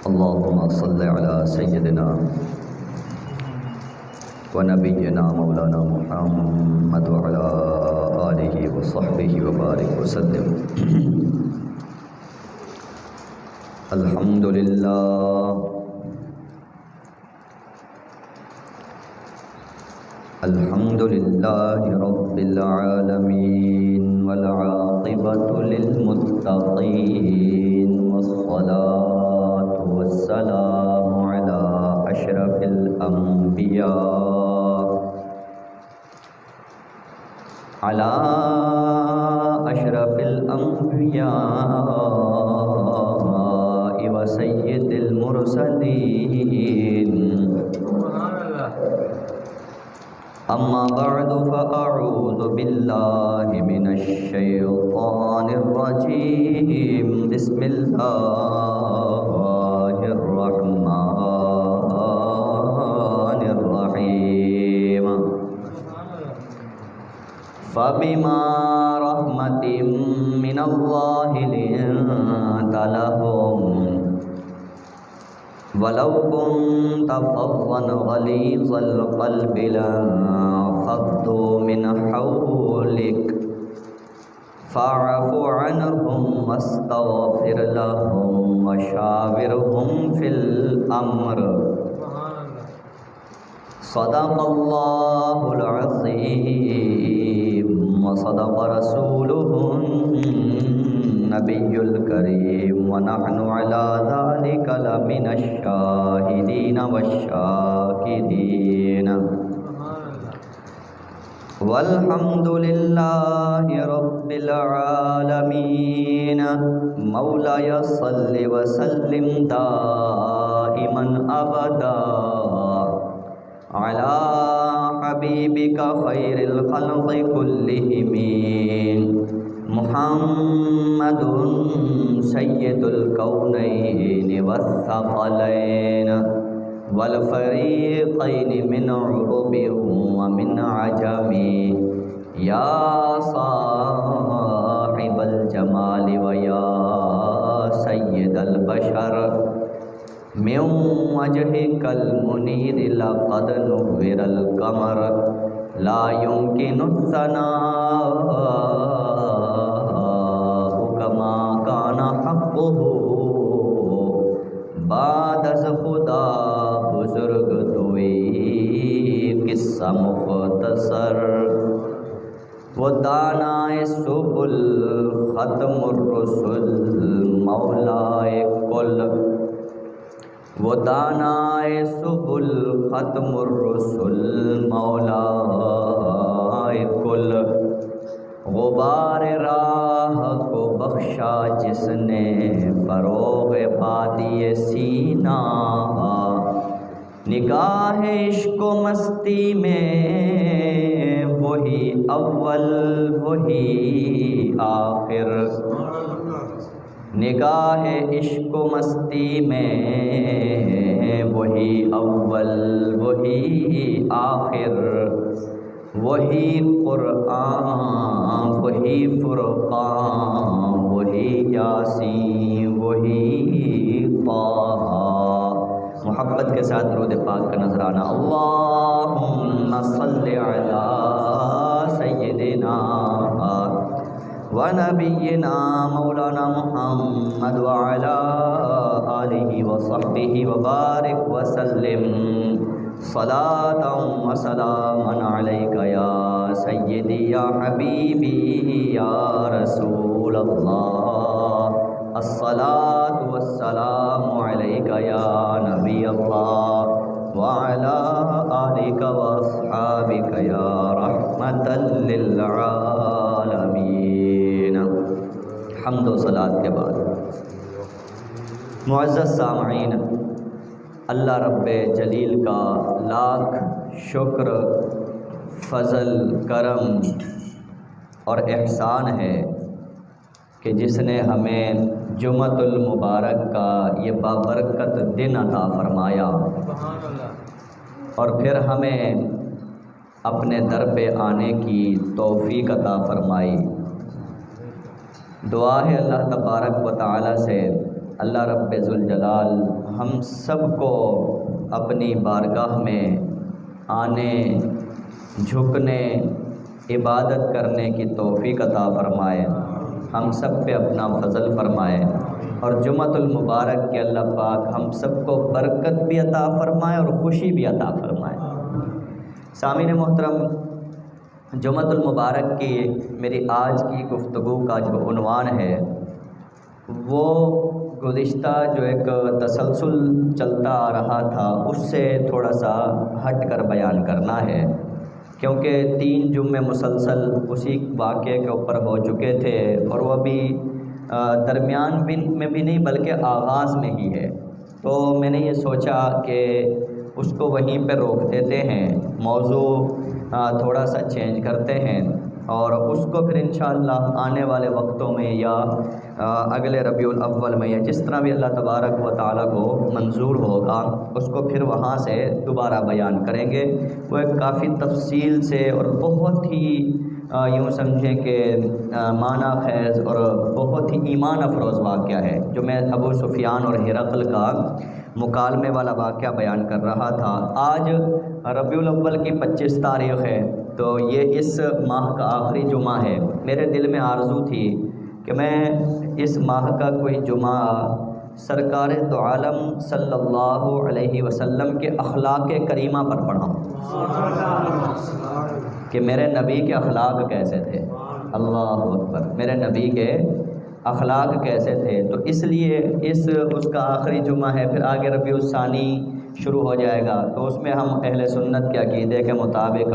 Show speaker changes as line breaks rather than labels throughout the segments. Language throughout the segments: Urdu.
اللهم صل على سيدنا ونبينا مولانا محمد وعلى آله وصحبه وبارك وسلم. الحمد لله الحمد لله رب العالمين والعاقبة للمتقين والصلاة والسلام على أشرف الأنبياء وسيد المرسلين. أما بعد فأعوذ بالله من الشيطان الرجيم. بسم الله الرحمن الرحيم. فبما رحمة من الله لنت لهم ولو كنت فظا غليظ القلب لانفضوا من حولك فاعف عنهم واستغفر لهم وشاورهم في الأمر. صدق الله العظيم وصدق رسوله النبي الكريم ونحن على ذلك لمن الشاهدين والشاكرين. والحمد لله رب العالمين. مولاي صل وسلم دائما أبدا على حبيبك خير الخلق كلهم محمد سيد الكونين والثقلين والفريقين من عرب ومن عجم. يا صاحب الجمال ويا سيد البشر من وجهك المنير لقد نور القمر. لا يمكن الثناء كما كان حقه بعد از خدا بزرگ توئی قصہ مختصر. وہ دانائے سبل ختم الرسل مولائے کل. وہ دانائے سبل ختم الرسل مولائے کل. غبار راہ کو بخشا جس نے فروغ وادی سینا. نگاہ عشق و مستی میں وہی اول وہی آخر. نگاہ عشق و مستی میں وہی اول وہی آخر. وہی قرآن وہی فرقان وہی یاسین وہی طٰہٰ. محبت کے ساتھ درود پاک کا نذرانہ. اللہم صلی علی سیدنا ونبینا مولانا محمد وعلی آلہ وصحبہ وبارک وسلم. صلاۃ و سلاما علیک یا سیدی یا حبیبی یا رسول اللہ. الصلاۃ والسلام علیک یا نبی اللہ وعلی آلک واصحابک یا رحمتا للعالمین. حمد و صلاۃ کے بعد معزز سامعین، اللہ رب جلیل کا لاکھ شکر فضل کرم اور احسان ہے کہ جس نے ہمیں جمعۃ المبارک کا یہ بابرکت دن عطا فرمایا اور پھر ہمیں اپنے در پہ آنے کی توفیق عطا فرمائی. دعا ہے اللہ تبارک و تعالی سے اللہ رب ذوالجلال ہم سب کو اپنی بارگاہ میں آنے، جھکنے، عبادت کرنے کی توفیق عطا فرمائے، ہم سب پہ اپنا فضل فرمائے، اور جمعۃ المبارک کے اللہ پاک ہم سب کو برکت بھی عطا فرمائے اور خوشی بھی عطا فرمائے۔ سامعین محترم، جمعۃ المبارک کی میری آج کی گفتگو کا جو عنوان ہے وہ گزشتہ جو ایک تسلسل چلتا آ رہا تھا اس سے تھوڑا سا ہٹ کر بیان کرنا ہے، کیونکہ 3 جمعے مسلسل اسی واقعے کے اوپر ہو چکے تھے اور وہ بھی درمیان میں بھی نہیں بلکہ آغاز میں ہی ہے، تو میں نے یہ سوچا کہ اس کو وہیں پہ روک دیتے ہیں، موضوع تھوڑا سا چینج کرتے ہیں اور اس کو پھر انشاءاللہ آنے والے وقتوں میں یا اگلے ربیع الاول میں یا جس طرح بھی اللہ تبارک و تعالیٰ کو منظور ہوگا اس کو پھر وہاں سے دوبارہ بیان کریں گے۔ وہ ایک کافی تفصیل سے اور بہت ہی یوں سمجھیں کہ معنی خیز اور بہت ہی ایمان افروز واقعہ ہے، جو میں ابو سفیان اور ہرقل کا مکالمے والا واقعہ بیان کر رہا تھا۔ آج ربیع الاول کی 25 تاریخ ہے، تو یہ اس ماہ کا آخری جمعہ ہے۔ میرے دل میں آرزو تھی کہ میں اس ماہ کا کوئی جمعہ سرکار دو عالم صلی اللہ علیہ وسلم کے اخلاق کریمہ پر پڑھاؤں، کہ میرے نبی کے اخلاق کیسے تھے۔ اللہ اکبر، میرے نبی کے اخلاق کیسے تھے، تو اس لیے اس کا آخری جمعہ ہے، پھر آگے ربیع الثانی شروع ہو جائے گا، تو اس میں ہم اہل سنت کے عقیدے کے مطابق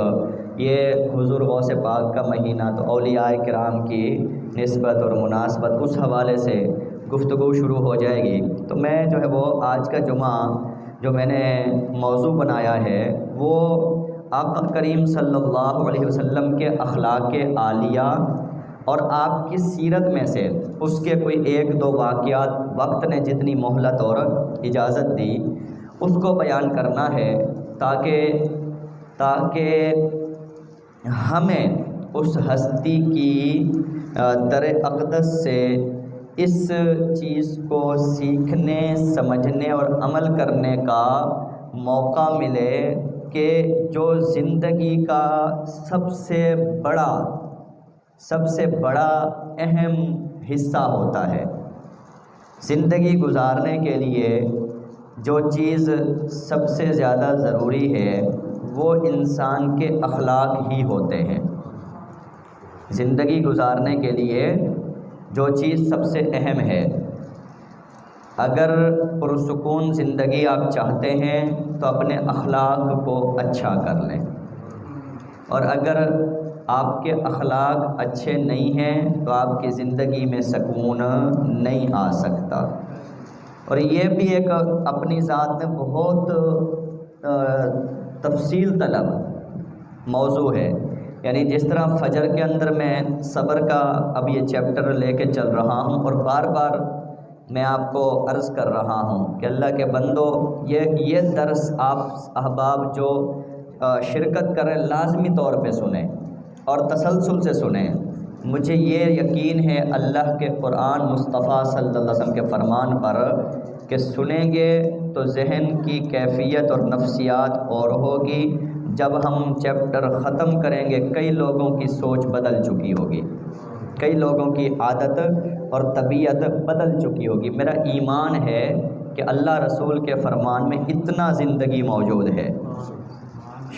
یہ حضور غوث پاک کا مہینہ، تو اولیاء کرام کی نسبت اور مناسبت اس حوالے سے گفتگو شروع ہو جائے گی۔ تو میں جو ہے وہ آج کا جمعہ جو میں نے موضوع بنایا ہے وہ آقا کریم صلی اللہ علیہ وسلم کے اخلاق عالیہ اور آپ کی سیرت میں سے اس کے کوئی 1-2 واقعات وقت نے جتنی مہلت اور اجازت دی اس کو بیان کرنا ہے، تاکہ ہمیں اس ہستی کی در اقدس سے اس چیز کو سیکھنے، سمجھنے اور عمل کرنے کا موقع ملے کہ جو زندگی کا سب سے بڑا اہم حصہ ہوتا ہے۔ زندگی گزارنے کے لیے جو چیز سب سے زیادہ ضروری ہے وہ انسان کے اخلاق ہی ہوتے ہیں۔ زندگی گزارنے کے لیے جو چیز سب سے اہم ہے، اگر پرسکون زندگی آپ چاہتے ہیں تو اپنے اخلاق کو اچھا کر لیں، اور اگر آپ کے اخلاق اچھے نہیں ہیں تو آپ کی زندگی میں سکون نہیں آ سکتا۔ اور یہ بھی ایک اپنی ذات میں بہت تفصیل طلب موضوع ہے، یعنی جس طرح فجر کے اندر میں صبر کا اب یہ چیپٹر لے کے چل رہا ہوں اور بار بار میں آپ کو عرض کر رہا ہوں کہ اللہ کے بندو یہ درس آپ احباب جو شرکت کریں لازمی طور پہ سنیں اور تسلسل سے سنیں۔ مجھے یہ یقین ہے اللہ کے قرآن مصطفیٰ صلی اللہ علیہ وسلم کے فرمان پر کہ سنیں گے تو ذہن کی کیفیت اور نفسیات اور ہوگی، جب ہم چیپٹر ختم کریں گے کئی لوگوں کی سوچ بدل چکی ہوگی، کئی لوگوں کی عادت اور طبیعت بدل چکی ہوگی۔ میرا ایمان ہے کہ اللہ رسول کے فرمان میں اتنا زندگی موجود ہے،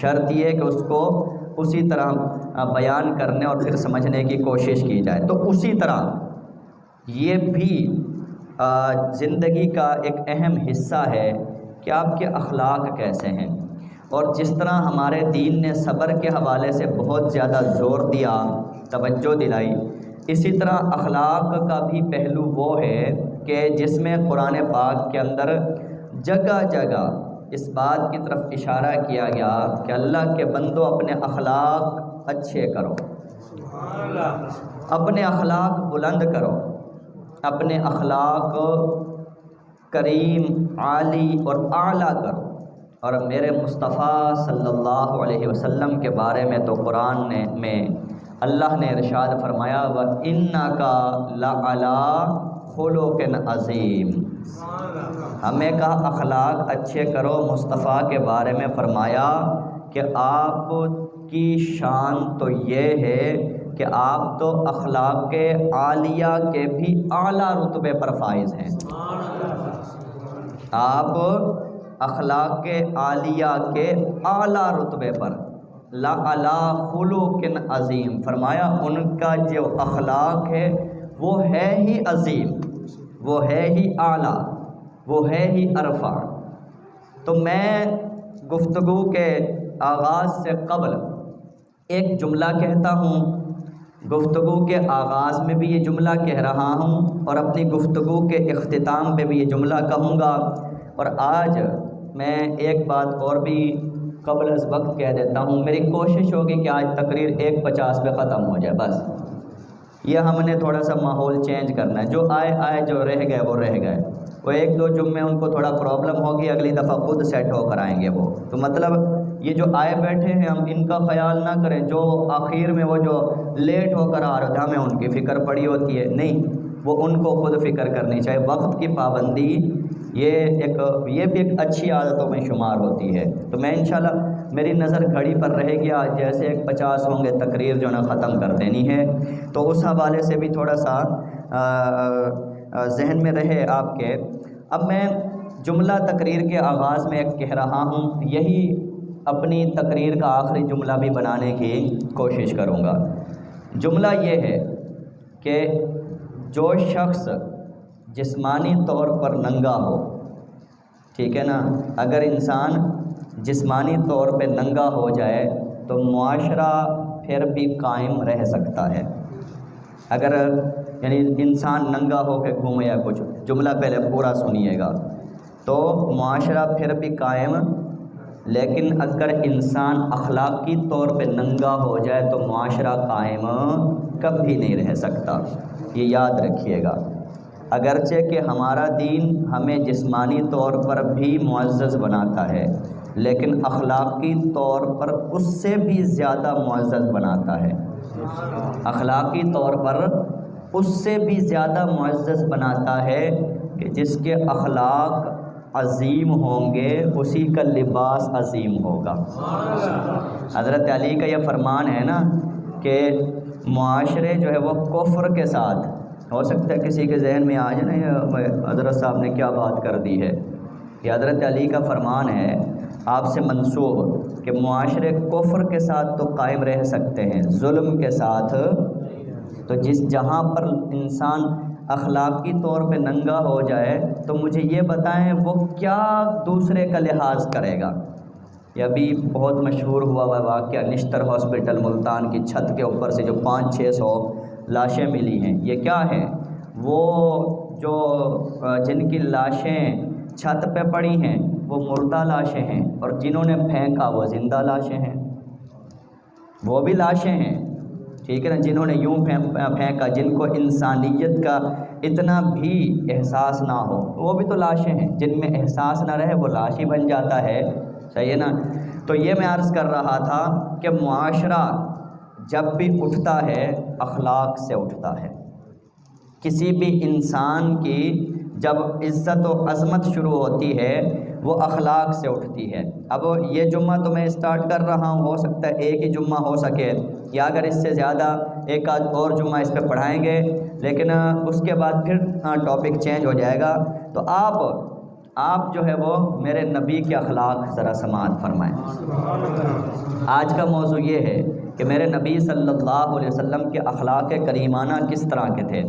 شرط یہ کہ اس کو اسی طرح بیان کرنے اور پھر سمجھنے کی کوشش کی جائے۔ تو اسی طرح یہ بھی زندگی کا ایک اہم حصہ ہے کہ آپ کے اخلاق کیسے ہیں، اور جس طرح ہمارے دین نے صبر کے حوالے سے بہت زیادہ زور دیا، توجہ دلائی، اسی طرح اخلاق کا بھی پہلو وہ ہے کہ جس میں قرآن پاک کے اندر جگہ جگہ اس بات کی طرف اشارہ کیا گیا کہ اللہ کے بندو اپنے اخلاق اچھے کرو، اپنے اخلاق بلند کرو، اپنے اخلاق کریم، عالی اور اعلیٰ کرو۔ اور میرے مصطفیٰ صلی اللہ علیہ وسلم کے بارے میں تو قرآن میں اللہ نے ارشاد فرمایا وَإِنَّكَ لَعَلَىٰ خُلُقٍ عَظِيمٍ، ہمیں کہا اخلاق اچھے کرو، مصطفیٰ کے بارے میں فرمایا کہ آپ کی شان تو یہ ہے کہ آپ تو اخلاق عالیہ کے بھی اعلیٰ رتبے پر فائز ہیں۔ آپ اخلاق عالیہ کے اعلیٰ رتبے پر، لعلی خلق عظیم، فرمایا ان کا جو اخلاق ہے وہ ہے ہی عظیم، وہ ہے ہی اعلیٰ، وہ ہے ہی ارفع۔ تو میں گفتگو کے آغاز سے قبل ایک جملہ کہتا ہوں، گفتگو کے آغاز میں بھی یہ جملہ کہہ رہا ہوں اور اپنی گفتگو کے اختتام پہ بھی یہ جملہ کہوں گا۔ اور آج میں ایک بات اور بھی قبل از وقت کہہ دیتا ہوں، میری کوشش ہوگی کہ آج تقریر 1:50 پہ ختم ہو جائے، بس یہ ہم نے تھوڑا سا ماحول چینج کرنا ہے، جو آئے جو رہ گئے وہ رہ گئے، وہ 1-2 جمعے ان کو تھوڑا پرابلم ہوگی، اگلی دفعہ خود سیٹ ہو کر آئیں گے وہ، تو مطلب یہ جو آئے بیٹھے ہیں ہم ان کا خیال نہ کریں، جو آخر میں وہ جو لیٹ ہو کر آ رہے تھے ہمیں ان کی فکر پڑی ہوتی ہے، نہیں، وہ ان کو خود فکر کرنی چاہیے۔ وقت کی پابندی یہ بھی ایک اچھی عادتوں میں شمار ہوتی ہے۔ تو میں انشاءاللہ میری نظر گھڑی پر رہے گی، آج جیسے 1:50 ہوں گے تقریر جو نا ختم کر دینی ہے، تو اس حوالے سے بھی تھوڑا سا ذہن میں رہے آپ کے۔ اب میں جملہ تقریر کے آغاز میں ایک کہہ رہا ہوں، یہی اپنی تقریر کا آخری جملہ بھی بنانے کی کوشش کروں گا۔ جملہ یہ ہے کہ جو شخص جسمانی طور پر ننگا ہو، ٹھیک ہے نا، اگر انسان جسمانی طور پہ ننگا ہو جائے تو معاشرہ پھر بھی قائم رہ سکتا ہے۔ اگر یعنی انسان ننگا ہو کے گھومے یا کچھ، جملہ پہلے پورا سنیے گا، تو معاشرہ پھر بھی قائم، لیکن اگر انسان اخلاقی طور پہ ننگا ہو جائے تو معاشرہ قائم کبھی نہیں رہ سکتا، یہ یاد رکھیے گا۔ اگرچہ کہ ہمارا دین ہمیں جسمانی طور پر بھی معزز بناتا ہے، لیکن اخلاقی طور پر اس سے بھی زیادہ معزز بناتا ہے، اخلاقی طور پر اس سے بھی زیادہ معزز بناتا ہے کہ جس کے اخلاق عظیم ہوں گے اسی کا لباس عظیم ہوگا۔ حضرت علی کا یہ فرمان ہے نا کہ معاشرے جو ہے وہ کفر کے ساتھ، ہو سکتا ہے کسی کے ذہن میں آ جائے نا یہ حضرت صاحب نے کیا بات کر دی ہے، یہ حضرت علی کا فرمان ہے آپ سے منسوب کہ معاشرے کفر کے ساتھ تو قائم رہ سکتے ہیں، ظلم کے ساتھ تو جہاں پر انسان اخلاقی طور پہ ننگا ہو جائے تو مجھے یہ بتائیں وہ کیا دوسرے کا لحاظ کرے گا۔ یہ ابھی بہت مشہور ہوا واقعہ نشتر ہاسپٹل ملتان کی چھت کے اوپر سے جو 500-600 لاشیں ملی ہیں، یہ کیا ہے؟ وہ جو جن کی لاشیں چھت پہ پڑی ہیں وہ مردہ لاشیں ہیں، اور جنہوں نے پھینکا وہ زندہ لاشیں ہیں، وہ بھی لاشیں ہیں، ٹھیک ہے نا، جنہوں نے یوں پھینکا، جن کو انسانیت کا اتنا بھی احساس نہ ہو وہ بھی تو لاشیں ہیں، جن میں احساس نہ رہے وہ لاش ہی بن جاتا ہے، صحیح ہے نا۔ تو یہ میں عرض کر رہا تھا کہ معاشرہ جب بھی اٹھتا ہے اخلاق سے اٹھتا ہے، کسی بھی انسان کی جب عزت و عظمت شروع ہوتی ہے وہ اخلاق سے اٹھتی ہے۔ اب یہ جمعہ تو میں اسٹارٹ کر رہا ہوں، ہو سکتا ہے ایک ہی جمعہ ہو سکے یا اگر اس سے زیادہ ایک آدھ اور جمعہ اس پہ پڑھائیں گے، لیکن اس کے بعد پھر ٹاپک چینج ہو جائے گا۔ تو آپ جو ہے وہ میرے نبی کے اخلاق ذرا سماعت فرمائیں۔ آج کا موضوع یہ ہے کہ میرے نبی صلی اللہ علیہ وسلم کے اخلاق کریمانہ کس طرح کے تھے۔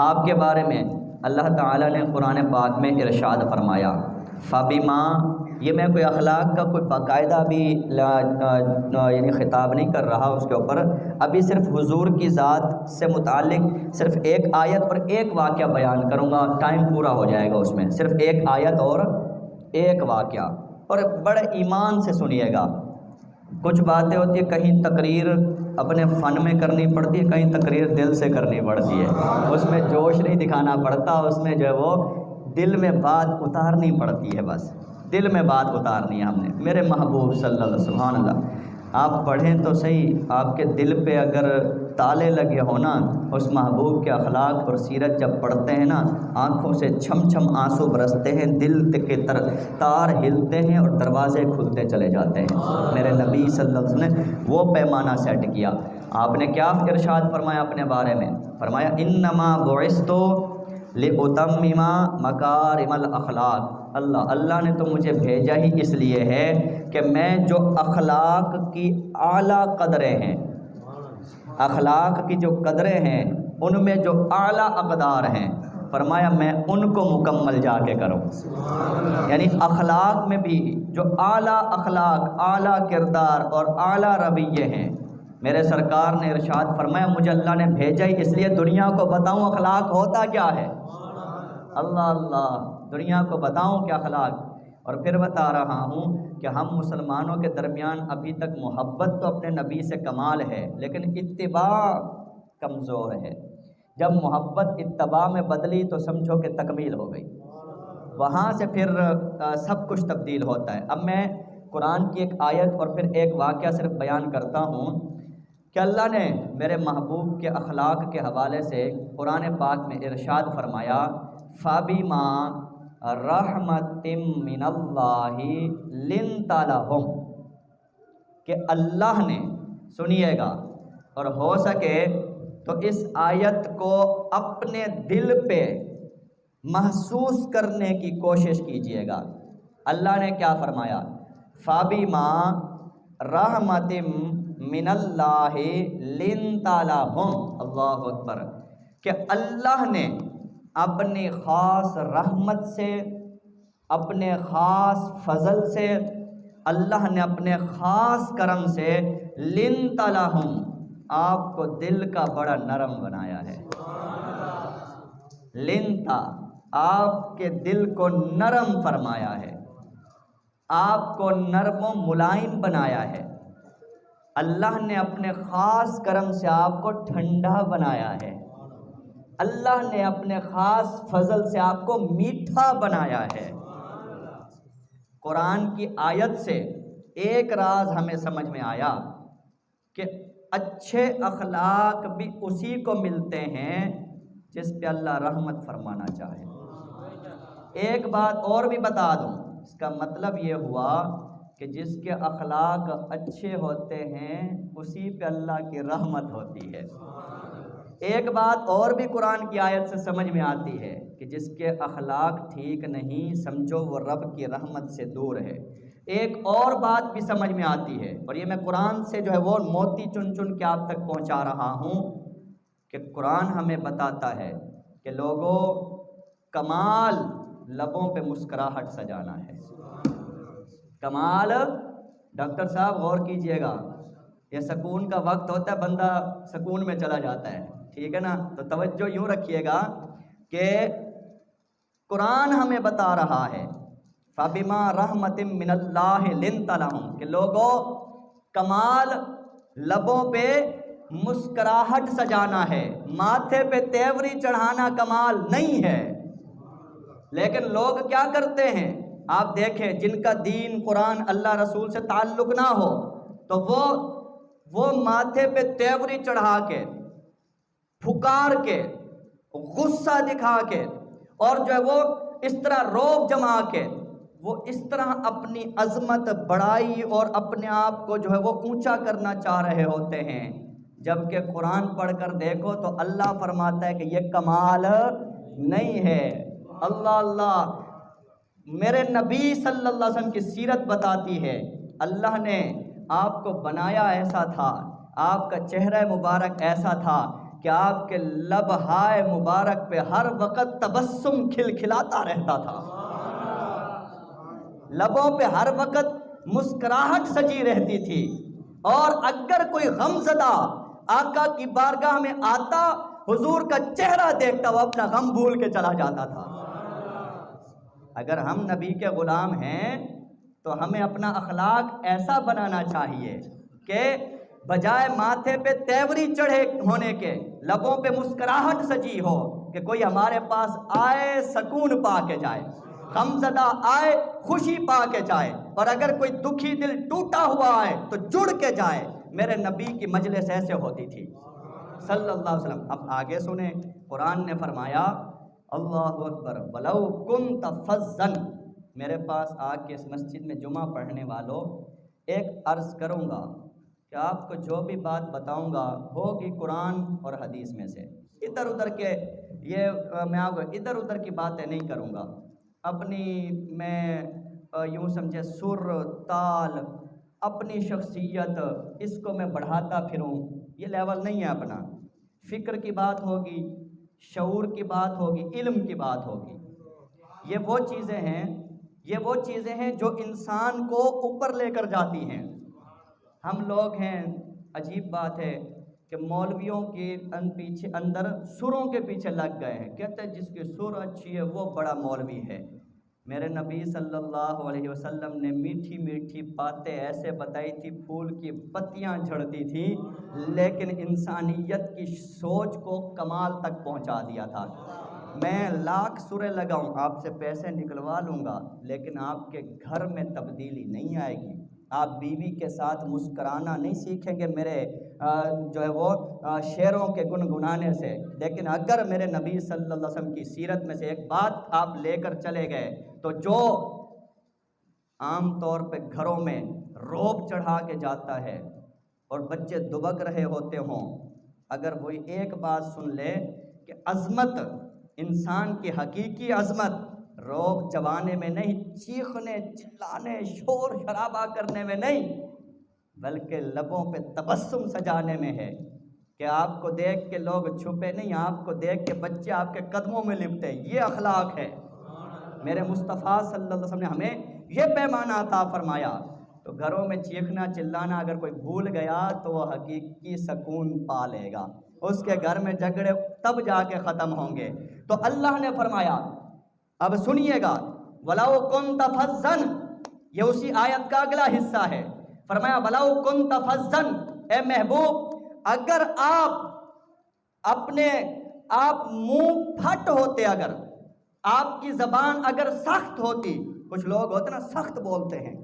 آپ کے بارے میں اللہ تعالیٰ نے قرآن پاک میں ارشاد فرمایا، فَبِمَا، یہ میں کوئی اخلاق کا کوئی باقاعدہ بھی یعنی خطاب نہیں کر رہا اس کے اوپر، ابھی صرف حضور کی ذات سے متعلق صرف ایک آیت اور ایک واقعہ بیان کروں گا، ٹائم پورا ہو جائے گا اس میں، صرف ایک آیت اور ایک واقعہ، اور بڑے ایمان سے سنیے گا۔ کچھ باتیں ہوتی ہیں کہیں تقریر اپنے فن میں کرنی پڑتی ہے، کہیں تقریر دل سے کرنی پڑتی ہے، اس میں جوش نہیں دکھانا پڑتا، اس میں جو ہے وہ دل میں بات اتارنی پڑتی ہے، بس دل میں بات اتارنی ہے ہم نے۔ میرے محبوب صلی اللہ علیہ وسلم، سبحان اللہ، آپ پڑھیں تو صحیح، آپ کے دل پہ اگر تالے لگے ہو نا، اس محبوب کے اخلاق اور سیرت جب پڑھتے ہیں نا، آنکھوں سے چھم چھم آنسو برستے ہیں، دل کے تار ہلتے ہیں اور دروازے کھلتے چلے جاتے ہیں۔ میرے نبی صلی اللہ علیہ وسلم نے وہ پیمانہ سیٹ کیا۔ آپ نے کیا ارشاد فرمایا اپنے بارے میں؟ فرمایا انما بعثت لأتمم مکارم الاخلاق۔ اللہ نے تو مجھے بھیجا ہی اس لیے ہے کہ میں جو اخلاق کی اعلیٰ قدریں ہیں، اخلاق کی جو قدریں ہیں ان میں جو اعلیٰ اقدار ہیں، فرمایا میں ان کو مکمل جا کے کروں۔ یعنی اخلاق میں بھی جو اعلیٰ اخلاق، اعلیٰ کردار اور اعلیٰ رویے ہیں، میرے سرکار نے ارشاد فرمایا مجھے اللہ نے بھیجا ہی اس لیے دنیا کو بتاؤں اخلاق ہوتا کیا ہے۔ اللہ دنیا کو بتاؤں کیا اخلاق۔ اور پھر بتا رہا ہوں کہ ہم مسلمانوں کے درمیان ابھی تک محبت تو اپنے نبی سے کمال ہے، لیکن اتباع کمزور ہے۔ جب محبت اتباع میں بدلی تو سمجھو کہ تکمیل ہو گئی، وہاں سے پھر سب کچھ تبدیل ہوتا ہے۔ اب میں قرآن کی ایک آیت اور پھر ایک واقعہ صرف بیان کرتا ہوں کہ اللہ نے میرے محبوب کے اخلاق کے حوالے سے قرآن پاک میں ارشاد فرمایا فَبِمَا رَحْمَةٍ مِّنَ اللَّهِ لِنْتَ لَهُمْ، کہ اللہ نے، سنیے گا اور ہو سکے تو اس آیت کو اپنے دل پہ محسوس کرنے کی کوشش کیجئے گا۔ اللہ نے کیا فرمایا؟ فَبِمَا رَحْمَةٍ مِّنَ اللَّهِ لِنْتَ لَهُمْ، اللہ اکبر، کہ اللہ نے اپنی خاص رحمت سے، اپنے خاص فضل سے، اللہ نے اپنے خاص کرم سے لِنْتَ لَهُمْ، آپ کو دل کا بڑا نرم بنایا ہے۔ لِنْتَ، آپ کے دل کو نرم فرمایا ہے، آپ کو نرم و ملائم بنایا ہے۔ اللہ نے اپنے خاص کرم سے آپ کو ٹھنڈا بنایا ہے۔ اللہ نے اپنے خاص فضل سے آپ کو میٹھا بنایا ہے۔ قرآن کی آیت سے ایک راز ہمیں سمجھ میں آیا کہ اچھے اخلاق بھی اسی کو ملتے ہیں جس پہ اللہ رحمت فرمانا چاہے۔ ایک بات اور بھی بتا دوں، اس کا مطلب یہ ہوا کہ جس کے اخلاق اچھے ہوتے ہیں اسی پہ اللہ کی رحمت ہوتی ہے۔ ایک بات اور بھی قرآن کی آیت سے سمجھ میں آتی ہے کہ جس کے اخلاق ٹھیک نہیں، سمجھو وہ رب کی رحمت سے دور ہے۔ ایک اور بات بھی سمجھ میں آتی ہے، اور یہ میں قرآن سے جو ہے وہ موتی چن چن کے آپ تک پہنچا رہا ہوں کہ قرآن ہمیں بتاتا ہے کہ لوگوں، کمال لبوں پہ مسکراہٹ سجانا ہے۔ کمال، ڈاکٹر صاحب غور کیجئے گا، یہ سکون کا وقت ہوتا ہے، بندہ سکون میں چلا جاتا ہے، ٹھیک ہے نا؟ تو توجہ یوں رکھیے گا کہ قرآن ہمیں بتا رہا ہے فَبِمَا رَحْمَةٍ مِّنَ اللَّهِ لِنْتَ لَهُمْ، کہ لوگوں، کمال لبوں پہ مسکراہٹ سجانا ہے، ماتھے پہ تیوری چڑھانا کمال نہیں ہے۔ لیکن لوگ کیا کرتے ہیں؟ آپ دیکھیں، جن کا دین، قرآن، اللہ رسول سے تعلق نہ ہو تو وہ ماتھے پہ تیوری چڑھا کے، پھکار کے، غصہ دکھا کے، اور جو ہے وہ اس طرح روب جما کے، وہ اس طرح اپنی عظمت، بڑائی اور اپنے آپ کو جو ہے وہ اونچا کرنا چاہ رہے ہوتے ہیں، جبکہ قرآن پڑھ کر دیکھو تو اللہ فرماتا ہے کہ یہ کمال نہیں ہے۔ اللہ، میرے نبی صلی اللہ علیہ وسلم کی سیرت بتاتی ہے اللہ نے آپ کو بنایا ایسا تھا، آپ کا چہرہ مبارک ایسا تھا کہ آپ کے لبہائے مبارک پہ ہر وقت تبسم کھلکھلاتا رہتا تھا، لبوں پہ ہر وقت مسکراہٹ سجی رہتی تھی، اور اگر کوئی غم زدہ آقا کی بارگاہ میں آتا، حضور کا چہرہ دیکھتا وہ اپنا غم بھول کے چلا جاتا تھا۔ اگر ہم نبی کے غلام ہیں تو ہمیں اپنا اخلاق ایسا بنانا چاہیے کہ بجائے ماتھے پہ تیوری چڑھے ہونے کے، لبوں پہ مسکراہٹ سجی ہو کہ کوئی ہمارے پاس آئے سکون پا کے جائے، غمزدہ آئے خوشی پا کے جائے، اور اگر کوئی دکھی دل ٹوٹا ہوا آئے تو جڑ کے جائے۔ میرے نبی کی مجلس ایسے ہوتی تھی، صلی اللہ علیہ وسلم۔ اب آگے سنیں، قرآن نے فرمایا اللہ اکبر ولو کنت فظا، میرے پاس آ کے اس مسجد میں جمعہ پڑھنے والوں ایک عرض کروں گا کہ آپ کو جو بھی بات بتاؤں گا ہوگی قرآن اور حدیث میں سے، ادھر ادھر کے میں آپ کو ادھر ادھر کی باتیں نہیں کروں گا، اپنی میں یوں سمجھے سر تال اپنی شخصیت اس کو میں بڑھاتا پھروں، یہ لیول نہیں ہے اپنا۔ فکر کی بات ہوگی، شعور کی بات ہوگی، علم کی بات ہوگی، یہ وہ چیزیں ہیں جو انسان کو اوپر لے کر جاتی ہیں۔ ہم لوگ ہیں، عجیب بات ہے کہ مولویوں کے پیچھے اندر سروں کے پیچھے لگ گئے ہیں، کہتے ہیں جس کی سر اچھی ہے وہ بڑا مولوی ہے۔ میرے نبی صلی اللہ علیہ وسلم نے میٹھی میٹھی باتیں ایسے بتائی تھی، پھول کی پتیاں جھڑتی تھیں، لیکن انسانیت کی سوچ کو کمال تک پہنچا دیا تھا۔ میں لاکھ سورے لگاؤں، آپ سے پیسے نکلوا لوں گا، لیکن آپ کے گھر میں تبدیلی نہیں آئے گی۔ آپ بیوی کے ساتھ مسکرانا نہیں سیکھیں گے میرے جو ہے وہ شعروں کے گنگنانے سے، لیکن اگر میرے نبی صلی اللہ علیہ وسلم کی سیرت میں سے ایک بات آپ لے کر چلے گئے تو جو عام طور پہ گھروں میں روب چڑھا کے جاتا ہے اور بچے دبک رہے ہوتے ہوں، اگر وہی ایک بات سن لے کہ عظمت، انسان کی حقیقی عظمت روب چبانے میں نہیں، چیخنے چلانے شور شرابہ کرنے میں نہیں، بلکہ لبوں پہ تبسم سجانے میں ہے کہ آپ کو دیکھ کے لوگ چھپے نہیں، آپ کو دیکھ کے بچے آپ کے قدموں میں لپٹے۔ یہ اخلاق ہے۔ میرے مصطفیٰ صلی اللہ علیہ وسلم نے ہمیں یہ پیمانہ عطا فرمایا۔ تو گھروں میں چیخنا چلانا اگر کوئی بھول گیا تو وہ حقیقی سکون پا لے گا، اس کے گھر میں جھگڑے تب جا کے ختم ہوں گے۔ تو اللہ نے فرمایا، اب سنیے گا، وَلَوْ كُنْتَ فَظًّا، یہ اسی آیت کا اگلا حصہ ہے۔ فرمایا وَلَوْ كُنْتَ فَظًّا، اے محبوب اگر آپ منہ پھٹ ہوتے، اگر آپ کی زبان اگر سخت ہوتی، کچھ لوگ ہوتے نا سخت بولتے ہیں،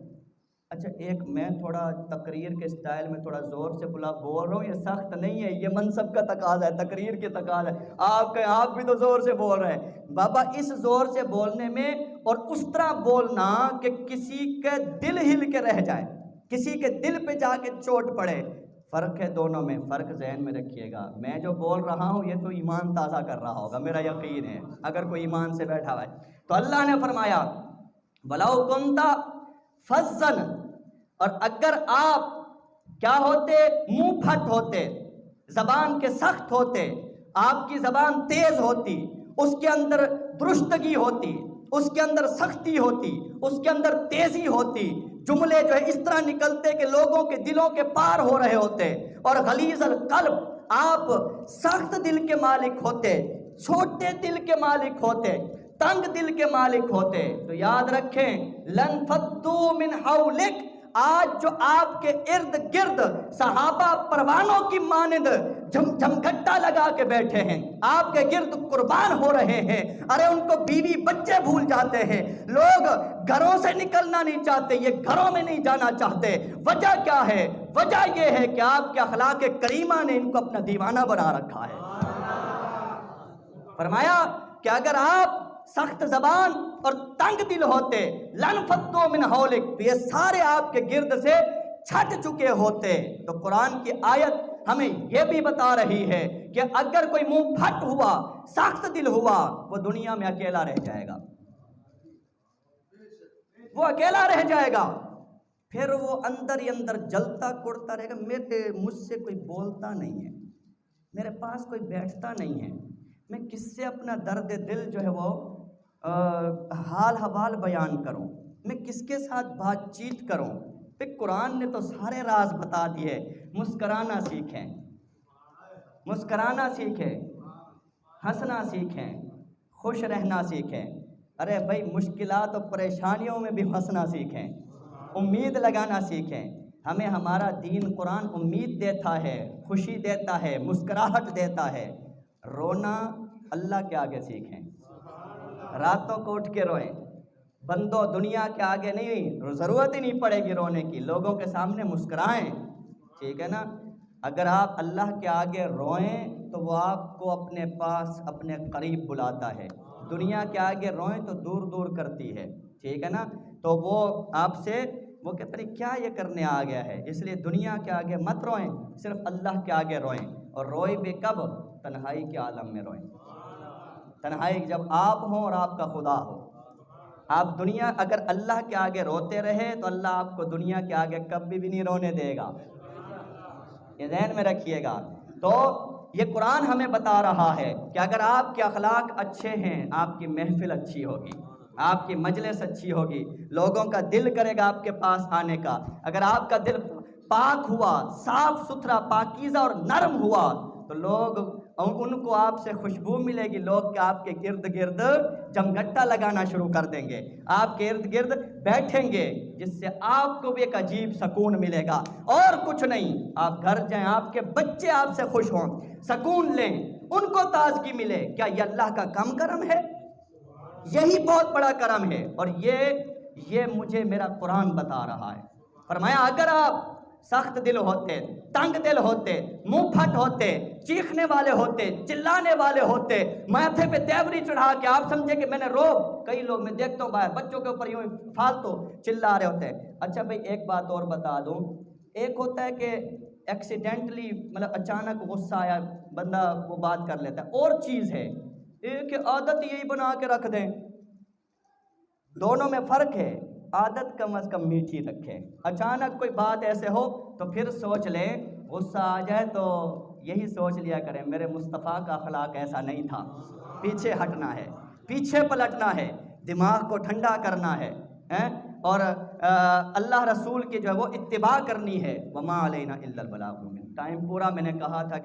اچھا ایک میں تھوڑا تقریر کے سٹائل میں تھوڑا زور سے بول رہا ہوں، یہ سخت نہیں ہے، یہ منصب کا تقاضا ہے، تقریر کی تقاضا ہے، آپ بھی تو زور سے بول رہے ہیں۔ بابا اس زور سے بولنے میں اور اس طرح بولنا کہ کسی کے دل ہل کے رہ جائے، کسی کے دل پہ جا کے چوٹ پڑے، فرق ہے دونوں میں، فرق ذہن میں رکھیے گا۔ میں جو بول رہا ہوں یہ تو ایمان تازہ کر رہا ہوگا، میرا یقین ہے اگر کوئی ایمان سے بیٹھا ہوا ہے۔ تو اللہ نے فرمایا وَلَوْ كُنْتَ فَظًّا، اور اگر آپ کیا ہوتے، منہ پھٹ ہوتے، زبان کے سخت ہوتے، آپ کی زبان تیز ہوتی، اس کے اندر درستگی ہوتی، اس کے اندر سختی ہوتی، اس کے اندر تیزی ہوتی، جملے جو ہے اس طرح نکلتے کہ لوگوں کے دلوں کے پار ہو رہے ہوتے، اور غلیظ القلب، آپ سخت دل کے مالک ہوتے، چھوٹے دل کے مالک ہوتے، تنگ دل کے مالک ہوتے، تو یاد رکھیں لن فضوا من حولک، آج جو آپ کے ارد گرد صحابہ پروانوں کی مانند جھمگھٹا لگا کے بیٹھے ہیں، آپ کے گرد قربان ہو رہے ہیں، ارے ان کو بیوی بچے بھول جاتے ہیں، لوگ گھروں سے نکلنا نہیں چاہتے، یہ گھروں میں نہیں جانا چاہتے، وجہ کیا ہے؟ وجہ یہ ہے کہ آپ کے اخلاق کریمہ نے ان کو اپنا دیوانہ بنا رکھا ہے۔ فرمایا کہ اگر آپ سخت زبان اور تنگ دل ہوتے، لن فضوا من حولک، تو یہ سارے آپ کے گرد سے چھٹ چکے ہوتے۔ تو قرآن کی آیت ہمیں یہ بھی بتا رہی ہے کہ اگر کوئی منہ پھٹ ہوا، سخت دل ہوا، وہ دنیا میں اکیلا رہ جائے گا، وہ اکیلا رہ جائے گا، پھر وہ اندر ہی اندر جلتا کوڑتا رہے گا، مجھ سے کوئی بولتا نہیں ہے، میرے پاس کوئی بیٹھتا نہیں ہے، میں کس سے اپنا درد دل جو ہے وہ حال حوال بیان کروں، میں کس کے ساتھ بات چیت کروں؟ پھر قرآن نے تو سارے راز بتا دیے۔ مسکرانا سیکھیں، مسکرانا سیکھیں، ہنسنا سیکھیں، خوش رہنا سیکھیں۔ ارے بھائی مشکلات اور پریشانیوں میں بھی ہنسنا سیکھیں، امید لگانا سیکھیں۔ ہمیں ہمارا دین قرآن امید دیتا ہے، خوشی دیتا ہے، مسکراہٹ دیتا ہے۔ رونا اللہ کے آگے سیکھیں، راتوں کو اٹھ کے روئیں، بندوں دنیا کے آگے نہیں، ضرورت ہی نہیں پڑے گی رونے کی، لوگوں کے سامنے مسکرائیں، ٹھیک ہے نا؟ اگر آپ اللہ کے آگے روئیں تو وہ آپ کو اپنے پاس اپنے قریب بلاتا ہے، دنیا کے آگے روئیں تو دور دور کرتی ہے، ٹھیک ہے نا؟ تو وہ آپ سے وہ کہتے ہیں کیا یہ کرنے آ گیا ہے، اس لیے دنیا کے آگے مت روئیں، صرف اللہ کے آگے روئیں، اور روئیں بھی کب؟ تنہائی کے عالم میں روئیں، تنہائی جب آپ ہوں اور آپ کا خدا ہو۔ آپ دنیا اگر اللہ کے آگے روتے رہے تو اللہ آپ کو دنیا کے آگے کبھی بھی نہیں رونے دے گا، یہ ذہن میں رکھیے گا۔ تو یہ قرآن ہمیں بتا رہا ہے کہ اگر آپ کے اخلاق اچھے ہیں آپ کی محفل اچھی ہوگی، آپ کی مجلس اچھی ہوگی، لوگوں کا دل کرے گا آپ کے پاس آنے کا۔ اگر آپ کا دل پاک ہوا، صاف ستھرا پاکیزہ اور نرم ہوا تو لوگ ان کو آپ سے خوشبو ملے گی، لوگ کہ آپ کے گرد گرد جمگٹا لگانا شروع کر دیں گے، آپ کے ارد گرد بیٹھیں گے، جس سے آپ کو بھی ایک عجیب سکون ملے گا۔ اور کچھ نہیں، آپ گھر جائیں، آپ کے بچے آپ سے خوش ہوں، سکون لیں، ان کو تازگی ملے، کیا یہ اللہ کا کم کرم ہے؟ یہی بہت بڑا کرم ہے، اور یہ مجھے میرا قرآن بتا رہا ہے۔ فرمایا اگر آپ سخت دل ہوتے، تنگ دل ہوتے، منہ پھٹ ہوتے، چیخنے والے ہوتے، چلانے والے ہوتے، ماتھے پہ تیوری چڑھا کے آپ سمجھے کہ میں نے روب، کئی لوگ میں دیکھتا ہوں باہر بچوں کے اوپر یوں فالتو چلا رہے ہوتے ہیں۔ اچھا بھئی ایک بات اور بتا دوں، ایک ہوتا ہے کہ ایکسیڈنٹلی مطلب اچانک غصہ آیا بندہ وہ بات کر لیتا ہے، اور چیز ہے ایک عادت یہی بنا کے رکھ دیں، دونوں میں فرق ہے۔ عادت کم از کم میٹھی رکھیں، اچانک کوئی بات ایسے ہو تو پھر سوچ لیں، غصہ آ جائے تو یہی سوچ لیا کریں میرے مصطفیٰ کا اخلاق ایسا نہیں تھا، پیچھے ہٹنا ہے، پیچھے پلٹنا ہے، دماغ کو ٹھنڈا کرنا ہے، اور اللہ رسول کی جو ہے وہ اتباع کرنی ہے۔ وما علینا الا البلاغ المبین۔ ٹائم پورا، میں نے کہا تھا کہ